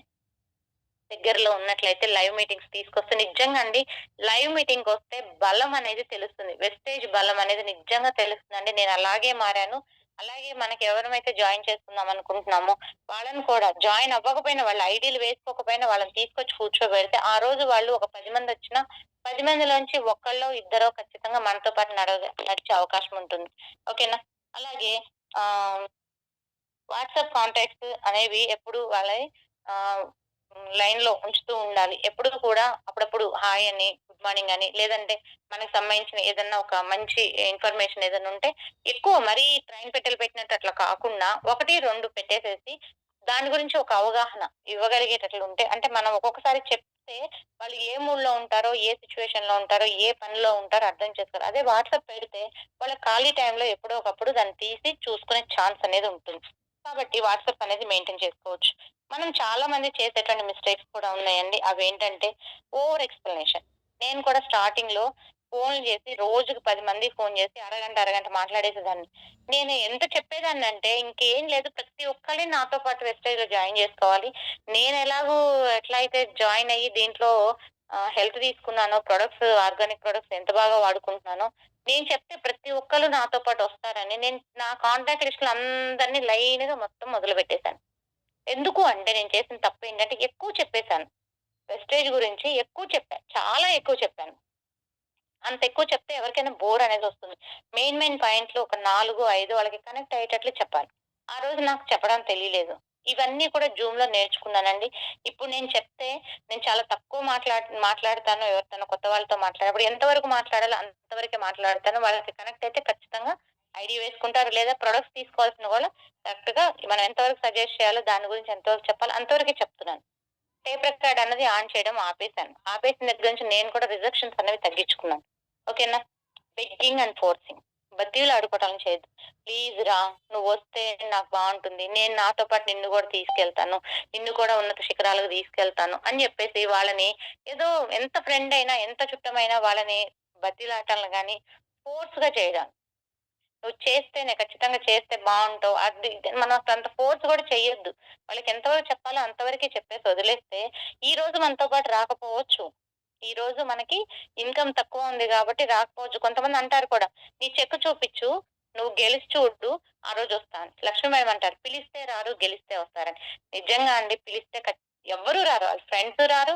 దగ్గరలో ఉన్నట్లయితే లైవ్ మీటింగ్స్ తీసుకొస్తే నిజంగా అండి, లైవ్ మీటింగ్‌కొస్తే బలం అనేది తెలుస్తుంది. వెస్టేజ్ బలం అనేది నిజంగా తెలుస్తుందండి. నేను అలాగే మారాను. అలాగే మనకి ఎవరమైతే జాయిన్ చేసుకుందాం అనుకుంటున్నామో, వాళ్ళని కూడా జాయిన్ అవ్వకపోయినా, వాళ్ళ ఐడీలు వేసుకోకపోయినా వాళ్ళని తీసుకొచ్చి కూర్చోబెడితే, ఆ రోజు వాళ్ళు ఒక 10 మందొచ్చినా, 10 మందిలోంచి ఒకళ్ళో, ఇద్దరో ఖచ్చితంగా మనతో పాటు నడిచే అవకాశం ఉంటుంది. ఓకేనా? అలాగే ఆహ్ వాట్సాప్ కాంటాక్ట్స్ అనేవి ఎప్పుడు వాళ్ళయి ఆహ్, లైన్‌లో ఉంచుతూ ఉండాలి. ఎప్పుడు కూడా అప్పుడప్పుడు హాయ్ అని, గుడ్ మార్నింగ్ అని, లేదంటే మనకు సంబంధించిన ఏదన్నా ఒక మంచి ఇన్ఫర్మేషన్ ఏదన్నా ఉంటే ఎక్కువ మరీ ట్రైన్ పెట్టెలు పెట్టినట్టు అట్లా కాకుండా 1, 2 పెట్టేసేసి దాని గురించి ఒక అవగాహన ఇవ్వగలిగేటట్లు ఉంటే, అంటే మనం ఒక్కొక్కసారి చెప్తే వాళ్ళు ఏ మూడ్‌లో ఉంటారో, ఏ సిట్యుయేషన్‌లో ఉంటారో, ఏ పనిలో ఉంటారో అర్థం చేసుకోరు. అదే వాట్సాప్ పెడితే వాళ్ళ ఖాళీ టైంలో ఎప్పుడో ఒకప్పుడు దాన్ని తీసి చూసుకునే ఛాన్స్ అనేది ఉంటుంది. కాబట్టి వాట్సాప్ అనేది మెయింటైన్ చేసుకోవచ్చు. మనం చాలా మంది చేసేటువంటి మిస్టేక్స్ కూడా ఉన్నాయండి. అవేంటంటే ఓవర్ ఎక్స్‌ప్లనేషన్. నేను కూడా స్టార్టింగ్‌లో ఫోన్‌లు చేసి రోజుకి 10 మందికి ఫోన్ చేసి అరగంట, అరగంట మాట్లాడేసేదాన్ని. నేను ఎంత చెప్పేదాన్నంటే ఇంకేం లేదు, ప్రతి ఒక్కళ్ళని నాతో పాటు వెస్టేజ్‌లో జాయిన్ చేసుకోవాలి. నేనెలాగో ఎట్లా అయితే జాయిన్ అయ్యి దీంట్లో హెల్త్ తీసుకున్నానో, ఆర్గానిక్ ప్రొడక్ట్స్ ఎంత బాగా వాడుకుంటున్నానో, నేను చెప్తే ప్రతి ఒక్కళ్ళు నాతో పాటు వస్తారని నేను నా కాంటాక్ట్ లిస్ట్‌లో అందరిని లైన్‌గా మొత్తం మొదలుపెట్టేసాను. ఎందుకు అంటే నేను చేసిన తప్పేంటంటే ఎక్కువ చెప్పేసాను. వెస్టేజ్ గురించి ఎక్కువ చెప్పా. చాలా ఎక్కువ చెప్పాను. అంత ఎక్కువ చెప్తే ఎవరికైనా బోర్ అనేదొస్తుంది. మెయిన్ పాయింట్లు ఒక 4, 5 వాళ్ళకి కనెక్ట్ అయ్యేటట్లు చెప్పాలి. ఆ రోజు నాకు చెప్పడం తెలియలేదు. ఇవన్నీ కూడా జూమ్‌లో నేర్చుకున్నానండి. ఇప్పుడు నేను చెప్తే నేను చాలా తక్కువ మాట్లాడతాను. ఎవరితోనో కొత్త వాళ్ళతో మాట్లాడినప్పుడు ఎంతవరకు మాట్లాడాలో అంతవరకే మాట్లాడతాను. వాళ్ళకి కనెక్ట్ అయితే ఖచ్చితంగా ఐడీ వేసుకుంటారు. లేదా ప్రొడక్ట్స్ తీసుకోవాల్సిన వాళ్ళు కరెక్ట్‌గా మనం ఎంతవరకు సజెస్ట్ చేయాలో, దాని గురించి ఎంతవరకు చెప్పాలో అంతవరకే చెప్తున్నాను. టేప్ రికార్డ్ అన్నది ఆన్ చేయడం ఆపేసాను. ఆపేసిన దగ్గర నుంచి నేను కూడా రిజెక్షన్స్ అనేవి తగ్గించుకున్నాను. ఓకేనా? Begging and forcing. బతిమిలాడుకోవటం చేయొద్దు. ప్లీజ్ రా! నువ్వొస్తే నాకు బావుంటుంది. నేను నాతో పాటు నిన్ను గూడా తీసుకెళ్తాను. నిన్ను కూడా ఉన్నత శిఖరాలకు తీసుకెళ్తాను అని జెప్పేసి వాళ్ళని ఏదో ఎంత ఫ్రెండ్ అయినా, ఎంత చుట్టమైనా వాళ్ళని బతిలాటలు గాని, ఫోర్స్‌గా చేయడం. నువ్వు చేస్తేనే ఖచ్చితంగా చేస్తే బావుంటావు. అది ఇది మనం అసలంత ఫోర్స్ గూడా చెయ్యొద్దు. వాళ్ళకి ఎంతవరకు చెప్పాలో అంతవరకే చెప్పేసి వదిలేస్తే, ఈరోజు మనతో పాటు రాకపోవచ్చు. ఈరోజు మనకి ఇన్‌కమ్ తక్కువ ఉంది గాబట్టి రాకపోవచ్చు. కొంతమంది అంటారు కూడా, "నీ చెక్కు చూపిచ్చు, నువ్వు గెలిచి చూడు, ఆ రోజొస్తా" అని. లక్ష్మీ మేడం అంటారు, "పిలిస్తే రారు, గెలిస్తే వస్తారని." నిజంగా అండి, పిలిస్తే ఎవ్వరు రారు. ఆళ్ళ ఫ్రెండ్స్ రారు,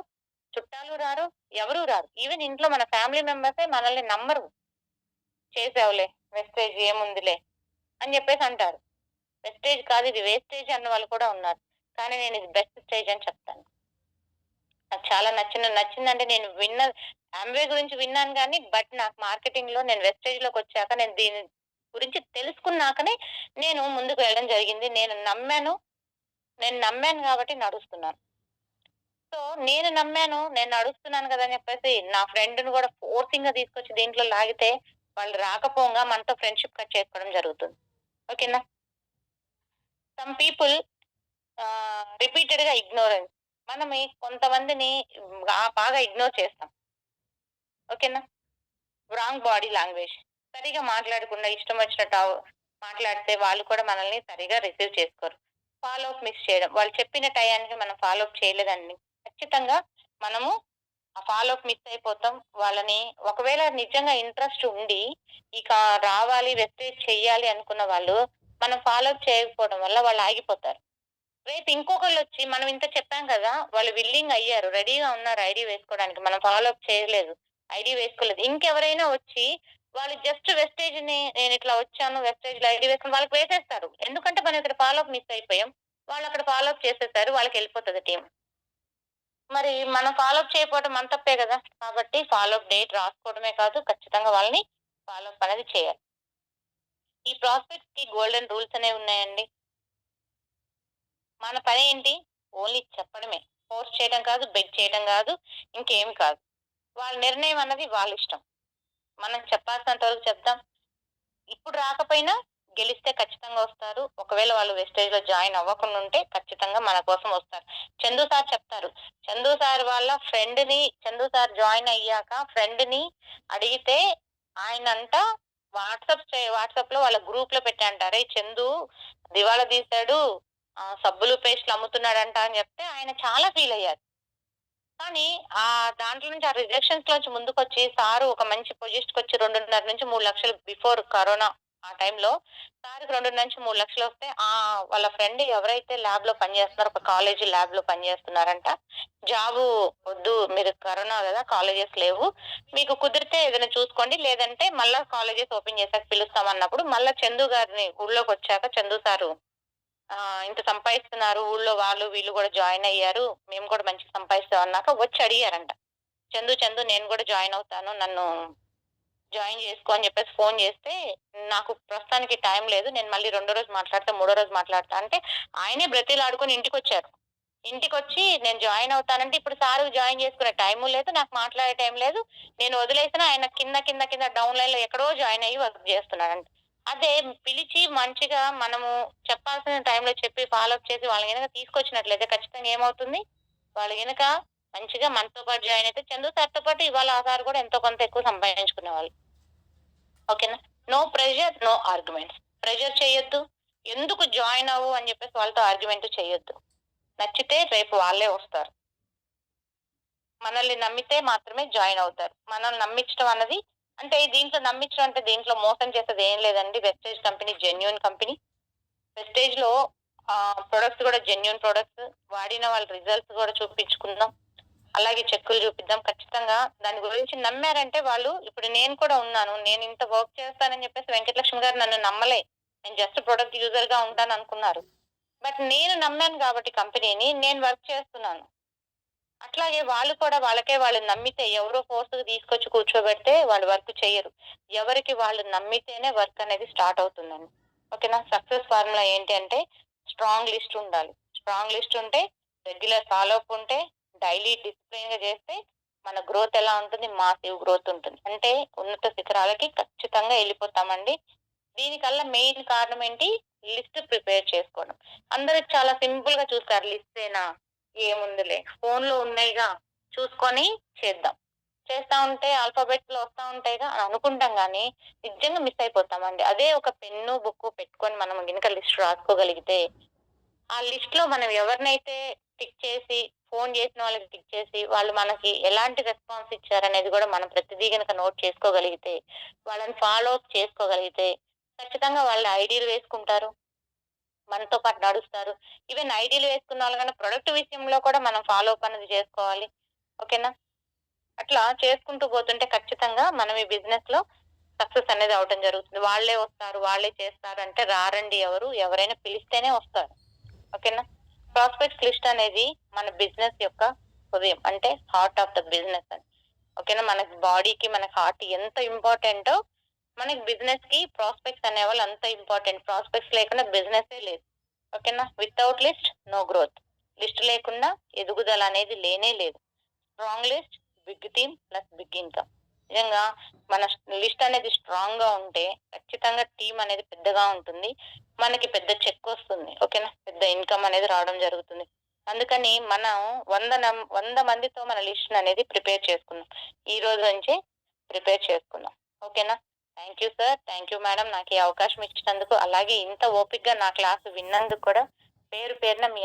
చుట్టాలు రారు, ఎవరు రారు. ఈవెన్ ఇంట్లో మన ఫ్యామిలీ మెంబర్సే మనల్ని నమ్మరు. "చేసావులే, వెస్టేజ్ ఏముందిలే" అని జెప్పేసి అంటారు. వెస్టేజ్ కాదు, ఇది వేస్టేజ్ అన్న వాళ్ళు కూడా ఉన్నారు. కానీ నేనిది బెస్ట్ స్టేజ్ అని చెప్తాను. నాకు చాలా నచ్చిందంటే నేను అమ్వే గురించి విన్నాను గానీ, బట్ నాకు మార్కెటింగ్‌లో నేను వెస్టేజ్‌లోకొచ్చాక నేను దీని గురించి తెలుసుకున్నాకనే నేను ముందుకు వెళ్ళడం జరిగింది. నేను నమ్మాను గాబట్టి నడుస్తున్నాను. సో, నేను నమ్మాను, నేను నడుస్తున్నాను గదా! అని చెప్పేసి నా ఫ్రెండ్‌ని గూడా ఫోర్సింగ్‌గా తీసుకొచ్చి దీంట్లో లాగితే, వాళ్ళు రాకపోంగా మనతో ఫ్రెండ్‌షిప్ కట్ చేసుకోవడం జరుగుతుంది. ఓకేనా? సమ్ పీపుల్ రిపీటెడ్‌గా ఇగ్నోరెన్స్. కొంతమందిని బాగా ఇగ్నోర్ చేస్తాం. ఓకేనా? Wrong body language. సరిగ్గా మాట్లాడకుండా ఇష్టం వచ్చినట్టు మాట్లాడితే వాళ్ళు కూడా మనల్ని సరిగ్గా రిసీవ్ చేసుకోరు. ఫాలో అప్ మిస్ చేయడం. వాళ్ళు చెప్పిన టయానికి మనం ఫాలో అప్ చేయలేదండి. ఖచ్చితంగా మనము ఆ ఫాలో అప్ మిస్ అయిపోతాం. వాళ్ళని ఒకవేళ నిజంగా ఇంట్రెస్ట్ ఉండి, ఇక రావాలి, వెస్టేజ్ చెయ్యాలి అనుకున్న వాళ్ళు మనం ఫాలో అప్ చేయకపోవడం వల్ల వాళ్ళు ఆగిపోతారు. రేపు ఇంకొకళ్ళొచ్చి మనం ఇంత చెప్పాం కదా! వాళ్ళు విల్లింగ్ అయ్యారు. రెడీగా ఉన్నారు ఐడీ వేసుకోవడానికి. మనం ఫాలో అప్ చేయలేదు. ఐడీ వేసుకోలేదు. ఇంకెవరైనా వచ్చి వాళ్ళు జస్ట్ వెస్టేజ్‌ని నేనిట్లా వచ్చాను. వెస్టేజ్‌లో ఐడీ వేసుకొని వాళ్ళకి వేసేస్తారు. ఎందుకంటే మనం ఇక్కడ ఫాలో అప్ మిస్ అయిపోయాం. వాళ్ళక్కడ ఫాలో అప్ చేసేసారు. వాళ్ళకెళ్ళిపోతది టీమ్. మరి మనం ఫాలో అప్ చేయకపోవడం మన తప్పే గదా! కాబట్టి ఫాలో అప్ డేట్ రాసుకోవడమే కాదు, ఖచ్చితంగా వాళ్ళని ఫాలో అప్ అనేది చేయాలి. ఈ ప్రాస్పెక్ట్స్‌కి గోల్డెన్ రూల్స్ అనేవి ఉన్నాయండి. మన పనేంటి? ఓన్లీ చెప్పడమే. ఫోర్స్ చేయడం కాదు, బెగ్ చేయడం కాదు, ఇంకేమి కాదు. వాళ్ళ నిర్ణయం అన్నది వాళ్ళిష్టం. మనం చెప్పాల్సినంత వరకు చెప్దాం. ఇప్పుడు రాకపోయినా గెలిస్తే ఖచ్చితంగా వస్తారు. ఒకవేళ వాళ్ళు వెస్టేజ్‌లో జాయిన్ అవ్వకుండా ఉంటే ఖచ్చితంగా మన కోసం వస్తారు. చందు సార్ చెప్తారు. చందు సార్ వాళ్ళ చందు సార్ జాయిన్ అయ్యాక ఫ్రెండ్‌ని అడిగితే ఆయనంట వాట్సాప్‌లో వాళ్ళ గ్రూప్‌లో పెట్టాడంట. "అరేయ్! చందు దివాళా తీశాడు. సబ్బులు, పేస్టులు అమ్ముతున్నాడంట" అని చెప్తే ఆయన చాలా ఫీల్ అయ్యారు. కానీ దాంట్లో నుంచి ఆ రిజెక్షన్స్‌లోంచి ముందుకొచ్చి సారు ఒక మంచి పొజిషన్‌కొచ్చి 2.5-3 లక్షలు బిఫోర్ కరోనా ఆ టైంలో సార్‌కి 2-3 లక్షలు వస్తే వాళ్ళ ఫ్రెండ్ ఎవరైతే ల్యాబ్‌లో పనిచేస్తున్నారో ఒక కాలేజీ ల్యాబ్‌లో పనిచేస్తున్నారంట. జాబు వద్దు మీరు కరోనా గదా! కాలేజెస్ లేవు. మీకు కుదిరితే ఏదైనా చూసుకోండి. లేదంటే మళ్ళా కాలేజెస్ ఓపెన్ చేసాక పిలుస్తాం అన్నప్పుడు మళ్ళా చందు గారిని ఊళ్ళోకొచ్చాక చందు సారు ఇంత సంపాదిస్తున్నారు. ఊళ్ళో వాళ్ళు వీళ్ళు గూడా జాయిన్ అయ్యారు. మేము కూడా మంచిగా సంపాదిస్తాం అన్నాక వచ్చి అడిగారంట. చందు నేను గూడా జాయిన్ అవుతాను. నన్ను జాయిన్ చేసుకో అని చెప్పేసి ఫోను చేస్తే, నాకు ప్రస్తుతానికి టైం లేదు. నేను మళ్ళీ రెండో రోజు మాట్లాడతా, మూడో రోజు మాట్లాడతా అంటే, ఆయనే బ్రతిలాడుకొని ఇంటికొచ్చారు. ఇంటికొచ్చి నేను జాయిన్ అవుతానంటే, ఇప్పుడు సారు జాయిన్ చేసుకునే టైము లేదు. నాకు మాట్లాడే టైం లేదు. నేను వదిలేసినా ఆయన కింద డౌన్ లైన్‌లో ఎక్కడో జాయిన్ అయ్యి వర్క్ చేస్తున్నాడంట. అదే పిలిచి మంచిగా మనము చెప్పాల్సిన టైంలో చెప్పి ఫాలో అప్ చేసి వాళ్ళని గనక తీసుకొచ్చినట్లయితే ఖచ్చితంగా ఏమవుతుంది? వాళ్ళు గనక మంచిగా మనతో పాటు జాయిన్ అయితే చందు సార్‌తో పాటు ఇవాళ ఆ సార్ కూడా ఎంతో కొంత ఎక్కువ సంపాదించుకునేవాళ్ళు. ఓకేనా? No pressure, no arguments. Pressure చేయొద్దు. ఎందుకు జాయిన్ అవ్వు అని చెప్పేసి వాళ్ళతో ఆర్గ్యుమెంట్ చేయొద్దు. నచ్చితే రేపు వాళ్ళే వస్తారు. మనల్ని నమ్మితే మాత్రమే జాయిన్ అవుతారు. మనల్ని నమ్మిచ్చటం అన్నది అంటే దీంట్లో నమ్మిచ్చడం అంటే దీంట్లో మోసం చేసేది ఏం లేదండి. Vestige company genuine company. వెస్టేజ్‌లో ప్రొడక్ట్స్ కూడా జెన్యూన్ ప్రొడక్ట్స్. వాడిన వాళ్ళ రిజల్ట్స్ కూడా చూపించుకుందాం. అలాగే చెక్కులు చూపిద్దాం. ఖచ్చితంగా దాని గురించి నమ్మారంటే వాళ్ళు ఇప్పుడు నేను కూడా ఉన్నాను. నేను ఇంత వర్క్ చేస్తానని చెప్పేసి వెంకటలక్ష్మి గారు నన్ను నమ్మలే. నేను జస్ట్ ప్రొడక్ట్ యూజర్‌గా ఉంటాననుకున్నారు. బట్ నేను నమ్మాను కాబట్టి కంపెనీని నేను వర్క్ చేస్తున్నాను. అట్లాగే వాళ్ళు కూడా వాళ్ళకే వాళ్ళు నమ్మితే ఎవరో ఫోర్స్‌గా తీసుకొచ్చి కూర్చోబెడితే వాళ్ళు వర్క్ చెయ్యరు. ఎవరికి వాళ్ళు నమ్మితేనే వర్క్ అనేది స్టార్ట్ అవుతుందండి. ఓకేనా? సక్సెస్ ఫార్ములా ఏంటి అంటే స్ట్రాంగ్ లిస్ట్ ఉండాలి. స్ట్రాంగ్ లిస్ట్ ఉంటే, రెగ్యులర్ ఫాలో అప్ ఉంటే, డైలీ డిసిప్లిన్‌గా చేస్తే మన గ్రోత్ ఎలా ఉంటుంది? మాసివ్ గ్రోత్ ఉంటుంది. అంటే ఉన్నత శిఖరాలకి ఖచ్చితంగా ఎళ్ళిపోతామండి. దీనికల్లా మెయిన్ కారణం ఏంటి? లిస్ట్ ప్రిపేర్ చేసుకోవడం. అందరూ చాలా సింపుల్‌గా చూస్తారు. లిస్టేనా? ఏముందిలే ఫోన్‌లో ఉన్నాయిగా చూసుకొని చేద్దాం. చేస్తా ఉంటే ఆల్ఫాబెట్స్‌లో వస్తా ఉంటాయిగా అని అనుకుంటాం గానీ, నిజంగా మిస్ అయిపోతామండి. అదే ఒక పెన్ను, బుక్కు పెట్టుకొని మనం గనుక లిస్ట్ రాసుకోగలిగితే, ఆ లిస్ట్‌లో మనం ఎవరినైతే టిక్ చేసి, ఫోను చేసిన వాళ్ళకి టిక్ చేసి, వాళ్ళు మనకి ఎలాంటి రెస్పాన్స్ ఇచ్చారనేది గూడా మనం ప్రతిదీ గనక నోట్ చేసుకోగలిగితే, వాళ్ళని ఫాలో అప్ చేసుకోగలిగితే, ఖచ్చితంగా వాళ్ళు ఐడీలు వేసుకుంటారు. మనతో పాటు నడుస్తారు. ఈవెన్ ఐడీలు వేసుకున్న వాళ్ళు గాని ప్రొడక్ట్ విషయంలో కూడా మనం ఫాలో అప్ అనేది చేసుకోవాలి. ఓకేనా? అట్లా చేసుకుంటూ పోతుంటే ఖచ్చితంగా మనం ఈ బిజినెస్‌లో సక్సెస్ అనేది అవ్వటం జరుగుతుంది. వాళ్ళే వస్తారు, వాళ్ళే చేస్తారు అంటే రారండి ఎవరు. ఎవరైనా పిలిస్తేనే వస్తారు. ఓకేనా? ప్రాస్పెక్ట్స్ లిస్ట్ అనేది మన బిజినెస్ యొక్క హృదయం. అంటే హార్ట్ ఆఫ్ ద బిజినెస్ అని. ఓకేనా? మనకి బాడీకి, మనకి హార్ట్ ఎంత ఇంపార్టెంటో మనకి బిజినెస్‌కి ప్రాస్పెక్ట్స్ అనేవాళ్ళు అంత ఇంపార్టెంట్. ప్రాస్పెక్ట్స్ లేకుండా బిజినెస్సే లేదు. ఓకేనా? Without list no growth. List లేకుండా ఎదుగుదల అనేది లేనే లేదు. Strong list, big team plus big income. నిజంగా మన లిస్ట్ అనేది స్ట్రాంగ్‌గా ఉంటే ఖచ్చితంగా టీమ్ అనేది పెద్దగా ఉంటుంది. మనకి పెద్ద చెక్కొస్తుంది. ఓకేనా? పెద్ద ఇన్‌కమ్ అనేది రావడం జరుగుతుంది. అందుకని మనం 100 మందితో మన లిస్ట్‌ననేది ప్రిపేర్ చేసుకుందాం. ఈ రోజు నుంచే ప్రిపేర్ చేసుకుందాం. ఓకేనా? Thank you sir. Thank you madam. నాకు ఈ అవకాశం ఇచ్చినందుకు. అలాగే ఇంత ఓపికగా నా క్లాస్ విన్నందుకు కూడా పేరు పేరున మీ